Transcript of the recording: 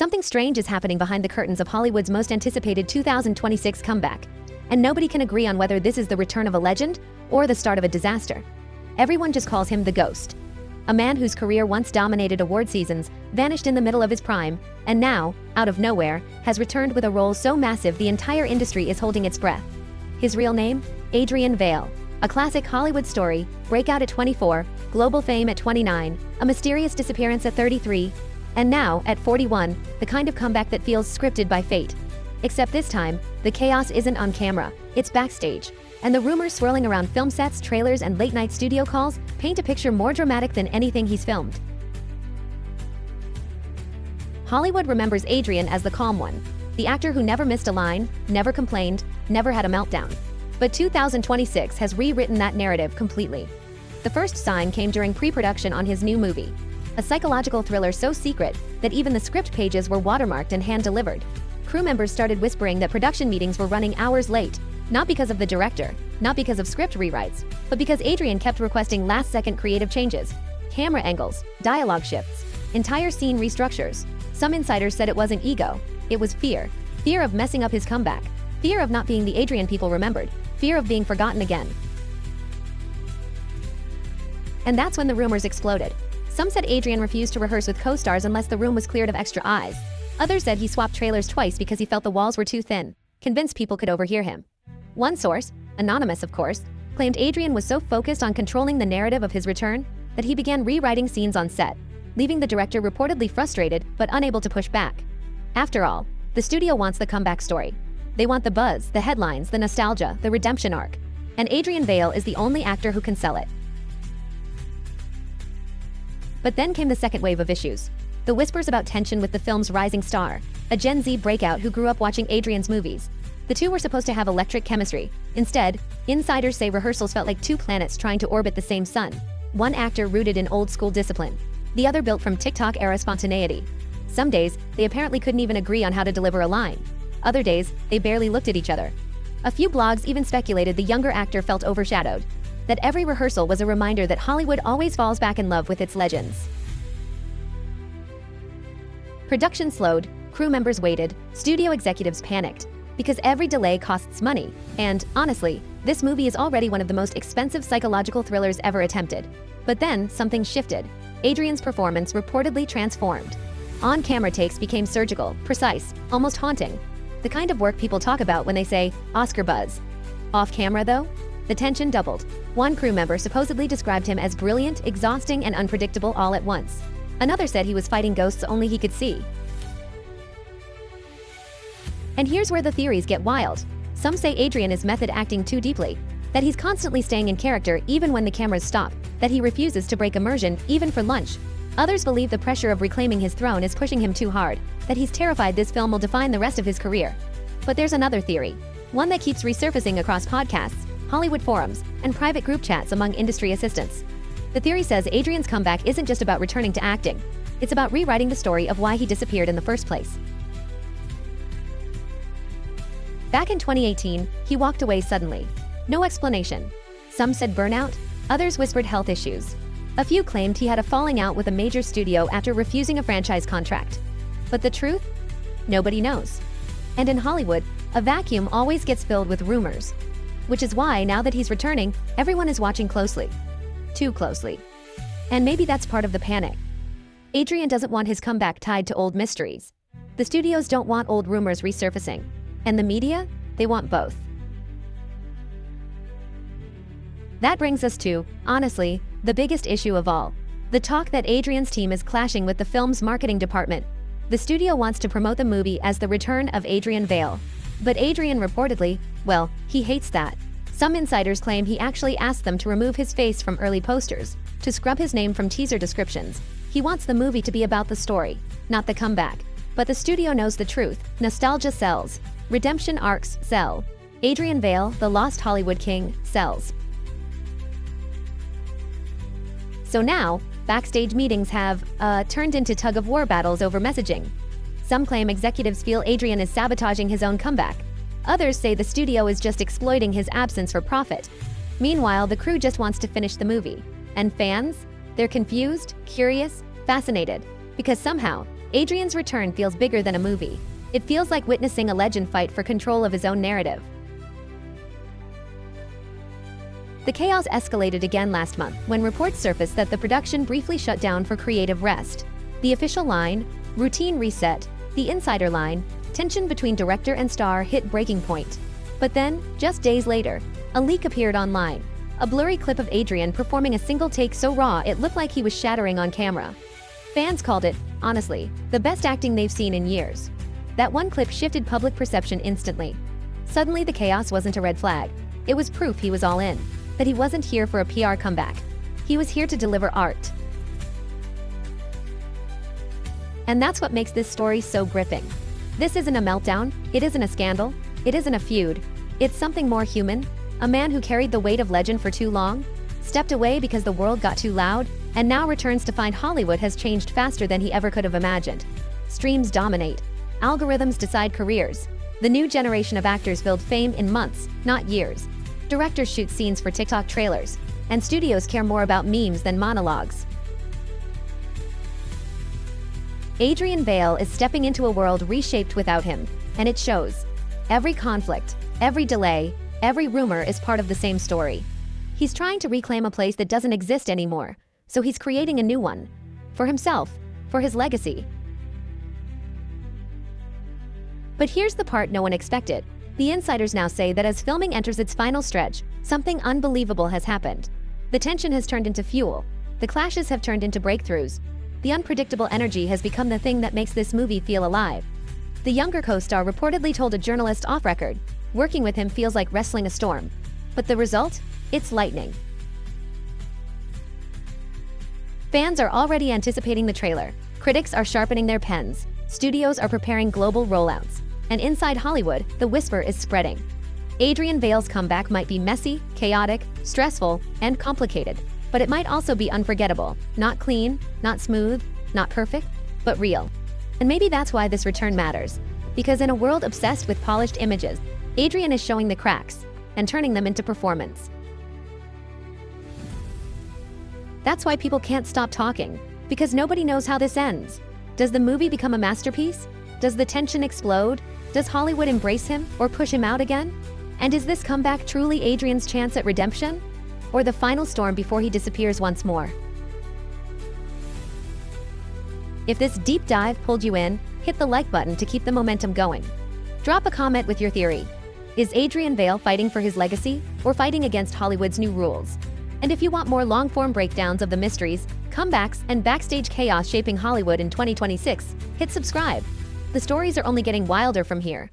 Something strange is happening behind the curtains of Hollywood's most anticipated 2026 comeback, and nobody can agree on whether this is the return of a legend or the start of a disaster. Everyone just calls him the Ghost. A man whose career once dominated award seasons, vanished in the middle of his prime, and now, out of nowhere, has returned with a role so massive the entire industry is holding its breath. His real name? Adrian Vale. A classic Hollywood story, breakout at 24, global fame at 29, a mysterious disappearance at 33, and now, at 41, the kind of comeback that feels scripted by fate. Except this time, the chaos isn't on camera, it's backstage. And the rumors swirling around film sets, trailers, and late-night studio calls paint a picture more dramatic than anything he's filmed. Hollywood remembers Adrian as the calm one, the actor who never missed a line, never complained, never had a meltdown. But 2026 has rewritten that narrative completely. The first sign came during pre-production on his new movie, a psychological thriller so secret that even the script pages were watermarked and hand-delivered. Crew members started whispering that production meetings were running hours late, not because of the director, not because of script rewrites, but because Adrian kept requesting last-second creative changes, camera angles, dialogue shifts, entire scene restructures. Some insiders said it wasn't ego, it was fear. Fear of messing up his comeback, fear of not being the Adrian people remembered, fear of being forgotten again. And that's when the rumors exploded. Some said Adrian refused to rehearse with co-stars unless the room was cleared of extra eyes. Others said he swapped trailers twice because he felt the walls were too thin, convinced people could overhear him. One source, anonymous of course, claimed Adrian was so focused on controlling the narrative of his return that he began rewriting scenes on set, leaving the director reportedly frustrated but unable to push back. After all, the studio wants the comeback story. They want the buzz, the headlines, the nostalgia, the redemption arc. And Adrian Vale is the only actor who can sell it. But then came the second wave of issues. The whispers about tension with the film's rising star, a Gen Z breakout who grew up watching Adrian's movies. The two were supposed to have electric chemistry. Instead, insiders say rehearsals felt like two planets trying to orbit the same sun. One actor rooted in old-school discipline, the other built from TikTok-era spontaneity. Some days, they apparently couldn't even agree on how to deliver a line. Other days, they barely looked at each other. A few blogs even speculated the younger actor felt overshadowed, that every rehearsal was a reminder that Hollywood always falls back in love with its legends. Production slowed, crew members waited, studio executives panicked, because every delay costs money, and, honestly, this movie is already one of the most expensive psychological thrillers ever attempted. But then, something shifted. Adrian's performance reportedly transformed. On-camera takes became surgical, precise, almost haunting. The kind of work people talk about when they say, Oscar buzz. Off-camera, though? The tension doubled. One crew member supposedly described him as brilliant, exhausting, and unpredictable all at once. Another said he was fighting ghosts only he could see. And here's where the theories get wild. Some say Adrian is method acting too deeply, that he's constantly staying in character even when the cameras stop, that he refuses to break immersion even for lunch. Others believe the pressure of reclaiming his throne is pushing him too hard, that he's terrified this film will define the rest of his career. But there's another theory, one that keeps resurfacing across podcasts, Hollywood forums, and private group chats among industry assistants. The theory says Adrian's comeback isn't just about returning to acting, it's about rewriting the story of why he disappeared in the first place. Back in 2018, he walked away suddenly. No explanation. Some said burnout, others whispered health issues. A few claimed he had a falling out with a major studio after refusing a franchise contract. But the truth? Nobody knows. And in Hollywood, a vacuum always gets filled with rumors. Which is why, now that he's returning, everyone is watching closely. Too closely. And maybe that's part of the panic. Adrian doesn't want his comeback tied to old mysteries. The studios don't want old rumors resurfacing. And the media? They want both. That brings us to, honestly, the biggest issue of all. The talk that Adrian's team is clashing with the film's marketing department. The studio wants to promote the movie as the return of Adrian Vale. But Adrian reportedly, well, he hates that. Some insiders claim he actually asked them to remove his face from early posters, to scrub his name from teaser descriptions. He wants the movie to be about the story, not the comeback. But the studio knows the truth. Nostalgia sells. Redemption arcs sell. Adrian Vale, the lost Hollywood king, sells. So now, backstage meetings have, turned into tug-of-war battles over messaging. Some claim executives feel Adrian is sabotaging his own comeback. Others say the studio is just exploiting his absence for profit. Meanwhile, the crew just wants to finish the movie. And fans? They're confused, curious, fascinated. Because somehow, Adrian's return feels bigger than a movie. It feels like witnessing a legend fight for control of his own narrative. The chaos escalated again last month when reports surfaced that the production briefly shut down for creative rest. The official line, routine reset; the insider line, tension between director and star hit breaking point. But then, just days later, a leak appeared online. A blurry clip of Adrian performing a single take so raw it looked like he was shattering on camera. Fans called it, honestly, the best acting they've seen in years. That one clip shifted public perception instantly. Suddenly the chaos wasn't a red flag. It was proof he was all in. That he wasn't here for a PR comeback. He was here to deliver art. And that's what makes this story so gripping. This isn't a meltdown, it isn't a scandal, it isn't a feud. It's something more human. A man who carried the weight of legend for too long, stepped away because the world got too loud, and now returns to find Hollywood has changed faster than he ever could have imagined. Streams dominate. Algorithms decide careers. The new generation of actors build fame in months, not years. Directors shoot scenes for TikTok trailers, and studios care more about memes than monologues. Adrian Vale is stepping into a world reshaped without him, and it shows. Every conflict, every delay, every rumor is part of the same story. He's trying to reclaim a place that doesn't exist anymore, so he's creating a new one. For himself, for his legacy. But here's the part no one expected. The insiders now say that as filming enters its final stretch, something unbelievable has happened. The tension has turned into fuel. The clashes have turned into breakthroughs. The unpredictable energy has become the thing that makes this movie feel alive. The younger co-star reportedly told a journalist off-record, "Working with him feels like wrestling a storm." But the result? It's lightning. Fans are already anticipating the trailer. Critics are sharpening their pens. Studios are preparing global rollouts. And inside Hollywood, the whisper is spreading. Adrian Vale's comeback might be messy, chaotic, stressful, and complicated. But it might also be unforgettable. Not clean, not smooth, not perfect, but real. And maybe that's why this return matters. Because in a world obsessed with polished images, Adrian is showing the cracks and turning them into performance. That's why people can't stop talking, because nobody knows how this ends. Does the movie become a masterpiece? Does the tension explode? Does Hollywood embrace him or push him out again? And is this comeback truly Adrian's chance at redemption? Or the final storm before he disappears once more? If this deep dive pulled you in, hit the like button to keep the momentum going. Drop a comment with your theory. Is Adrian Vale fighting for his legacy or fighting against Hollywood's new rules? And if you want more long-form breakdowns of the mysteries, comebacks, and backstage chaos shaping Hollywood in 2026, hit subscribe. The stories are only getting wilder from here.